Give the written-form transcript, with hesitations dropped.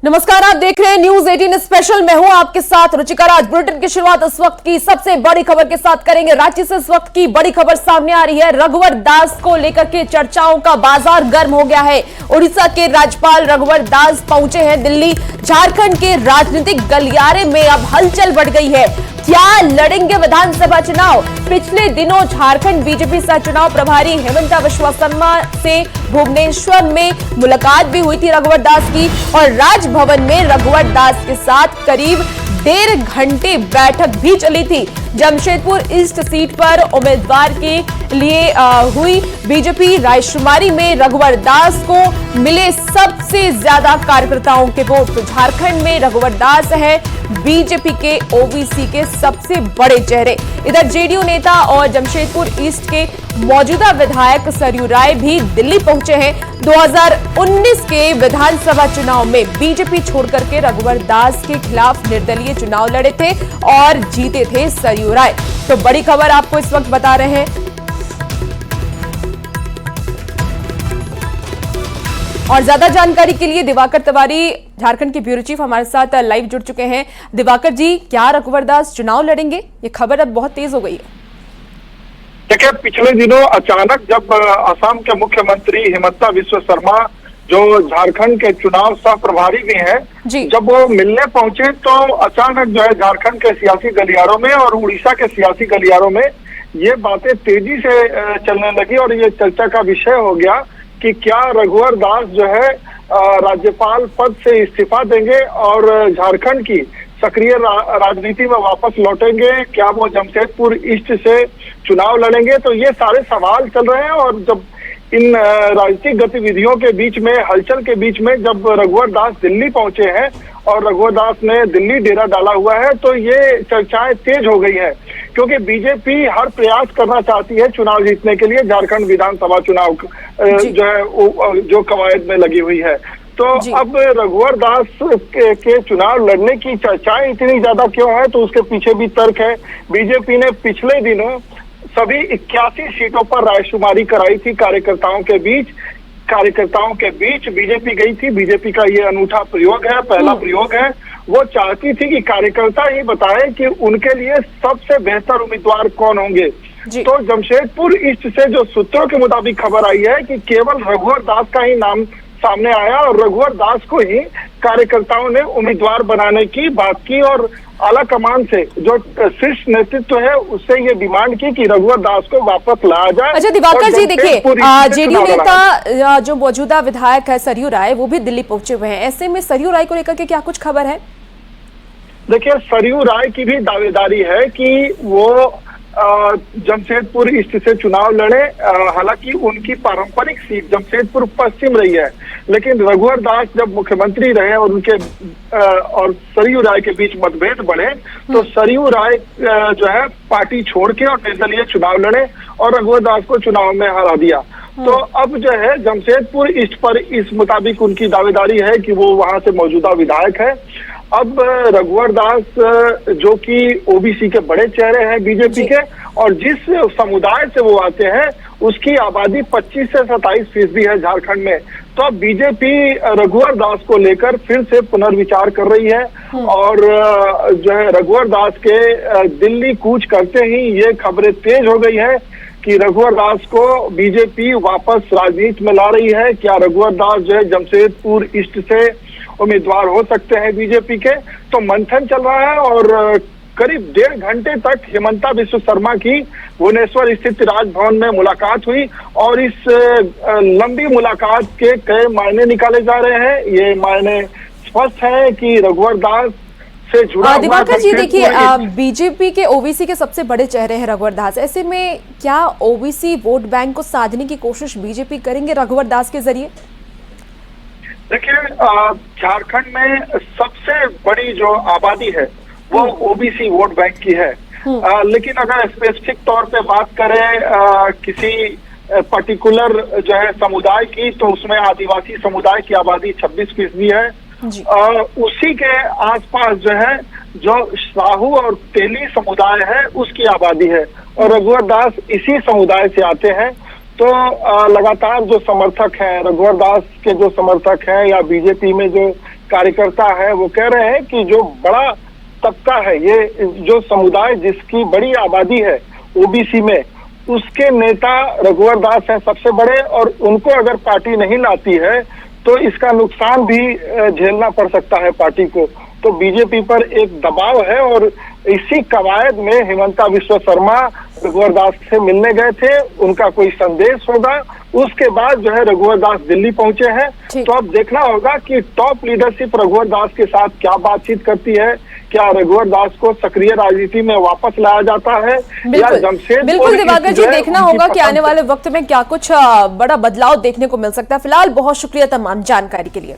नमस्कार, आप देख रहे हैं न्यूज 18 स्पेशल। मैं हूं आपके साथ रुचिका राज। बुलेटिन की शुरुआत इस वक्त की सबसे बड़ी खबर के साथ करेंगे। राज्य से इस वक्त की बड़ी खबर सामने आ रही है। रघुवर दास को लेकर के चर्चाओं का बाजार गर्म हो गया है। उड़ीसा के राज्यपाल रघुवर दास पहुंचे हैं दिल्ली। झारखंड के राजनीतिक गलियारे में अब हलचल बढ़ गई है। क्या लड़ेंगे विधानसभा चुनाव? पिछले दिनों झारखंड बीजेपी सह चुनाव प्रभारी हेमंता बिश्वा शर्मा से भुवनेश्वर में मुलाकात भी हुई थी रघुवर दास की, और राजभवन में रघुवर दास के साथ करीब 1.5 घंटे बैठक भी चली थी। जमशेदपुर ईस्ट सीट पर उम्मीदवार के लिए हुई बीजेपी रायशुमारी में रघुवर दास को मिले सबसे ज्यादा कार्यकर्ताओं के वोट। तो झारखंड में रघुवर दास है बीजेपी के ओबीसी के सबसे बड़े चेहरे। इधर जेडीयू नेता और जमशेदपुर ईस्ट के मौजूदा विधायक सरयू राय भी दिल्ली पहुंचे हैं। 2019 के विधानसभा चुनाव में बीजेपी छोड़कर के रघुवर दास के खिलाफ निर्दलीय चुनाव लड़े थे और जीते थे सरयू राय। तो बड़ी खबर आपको इस वक्त बता रहे हैं। और ज्यादा जानकारी के लिए दिवाकर तिवारी, झारखंड के ब्यूरो चीफ, हमारे साथ लाइव जुड़ चुके हैं। दिवाकर जी, क्या रघुवर दास चुनाव लड़ेंगे? ये खबर अब बहुत तेज हो गई है। देखिए, पिछले दिनों अचानक जब असम के मुख्यमंत्री हेमंता बिश्वा शर्मा, जो झारखंड के चुनाव सह प्रभारी भी हैं, जब वो मिलने पहुंचे तो अचानक जो है झारखंड के सियासी गलियारों में और उड़ीसा के सियासी गलियारों में ये बातें तेजी से चलने लगी और ये चर्चा का विषय हो गया कि क्या रघुवर दास जो है राज्यपाल पद से इस्तीफा देंगे और झारखंड की सक्रिय राजनीति में वापस लौटेंगे? क्या वो जमशेदपुर ईस्ट से चुनाव लड़ेंगे? तो ये सारे सवाल चल रहे हैं। और जब इन राजनीतिक गतिविधियों के बीच में, हलचल के बीच में जब रघुवर दास दिल्ली पहुंचे हैं और रघुवर दास ने दिल्ली डेरा डाला हुआ है, तो ये चर्चाएं तेज हो गई है, क्योंकि बीजेपी हर प्रयास करना चाहती है चुनाव जीतने के लिए। झारखंड विधानसभा चुनाव जो है जो कवायद में लगी हुई है। तो अब रघुवर दास के चुनाव लड़ने की चर्चाएं इतनी ज्यादा क्यों है? तो उसके पीछे भी तर्क है। बीजेपी ने पिछले दिनों सभी 81 सीटों पर रायशुमारी कराई थी कार्यकर्ताओं के बीच बीजेपी गई थी। बीजेपी का ये अनूठा प्रयोग है, पहला प्रयोग है। वो चाहती थी कि कार्यकर्ता ही बताए कि उनके लिए सबसे बेहतर उम्मीदवार कौन होंगे। तो जमशेदपुर ईस्ट से जो सूत्रों के मुताबिक खबर आई है कि केवल रघुवर दास का ही नाम सामने आया और रघुवर दास को ही कार्यकर्ताओं ने उम्मीदवार बनाने की बात की और आला कमान से, जो शीर्ष नेतृत्व है, उससे ये डिमांड की कि रघुवर दास को वापस लाया जाए। अच्छा दिवाकर जी, देखिए जेडीयू नेता जो मौजूदा विधायक है सरयू राय, वो भी दिल्ली पहुंचे हुए हैं। ऐसे में सरयू राय को लेकर के क्या कुछ खबर है? देखिए, सरयू राय की भी दावेदारी है कि वो जमशेदपुर ईस्ट से चुनाव लड़े। हालांकि उनकी पारंपरिक सीट जमशेदपुर पश्चिम रही है, लेकिन रघुवर दास जब मुख्यमंत्री रहे और उनके और सरयू राय के बीच मतभेद बढ़े, तो सरयू राय जो है पार्टी छोड़ के और निर्दलीय चुनाव लड़े और रघुवर दास को चुनाव में हरा दिया। तो अब जो है जमशेदपुर ईस्ट पर इस मुताबिक उनकी दावेदारी है कि वो वहां से मौजूदा विधायक है। अब रघुवर दास जो कि ओबीसी के बड़े चेहरे हैं बीजेपी के, और जिस समुदाय से वो आते हैं उसकी आबादी 25 से 27% है झारखंड में। तो अब बीजेपी रघुवर दास को लेकर फिर से पुनर्विचार कर रही है और जो है रघुवर दास के दिल्ली कूच करते ही ये खबरें तेज हो गई है कि रघुवर दास को बीजेपी वापस राजनीति में ला रही है। क्या रघुवर दास जो है जमशेदपुर ईस्ट से उम्मीदवार हो सकते हैं बीजेपी के? तो मंथन चल रहा है और करीब 1.5 घंटे तक हेमंता बिश्वा शर्मा की भुवनेश्वर स्थित राजभवन में मुलाकात हुई और इस लंबी मुलाकात के कई मायने निकाले जा रहे हैं। ये मायने स्पष्ट है कि रघुवर दास से जुड़ा हुआ। दिवाकर जी, देखिए बीजेपी के ओबीसी के सबसे बड़े चेहरे हैं रघुवर दास। ऐसे में क्या ओबीसी वोट बैंक को साधने की कोशिश बीजेपी करेंगे रघुवर दास के जरिए? देखिए, झारखंड में सबसे बड़ी जो आबादी है वो ओबीसी वोट बैंक की है। लेकिन अगर स्पेसिफिक तौर पे बात करें किसी पर्टिकुलर जो है समुदाय की, तो उसमें आदिवासी समुदाय की आबादी 26% है। उसी के आसपास जो है जो साहू और तेली समुदाय है उसकी आबादी है और रघुवर दास इसी समुदाय से आते हैं। तो लगातार जो समर्थक हैं, रघुवर दास के जो समर्थक हैं या बीजेपी में जो कार्यकर्ता है वो कह रहे हैं कि जो बड़ा तबका है, ये जो समुदाय जिसकी बड़ी आबादी है ओबीसी में, उसके नेता रघुवर दास हैं सबसे बड़े, और उनको अगर पार्टी नहीं लाती है तो इसका नुकसान भी झेलना पड़ सकता है पार्टी को। तो बीजेपी पर एक दबाव है और इसी कवायद में हिमंता विश्व शर्मा रघुवर दास से मिलने गए थे, उनका कोई संदेश होगा। उसके बाद जो है रघुवर दास दिल्ली पहुंचे हैं, तो अब देखना होगा कि टॉप लीडरशिप रघुवर दास के साथ क्या बातचीत करती है। क्या रघुवर दास को सक्रिय राजनीति में वापस लाया जाता है या जमशेदपुर? बिल्कुल दिवाकर जी, देखना होगा कि आने वाले वक्त में क्या कुछ बड़ा बदलाव देखने को मिल सकता है। फिलहाल बहुत शुक्रिया तमाम जानकारी के लिए।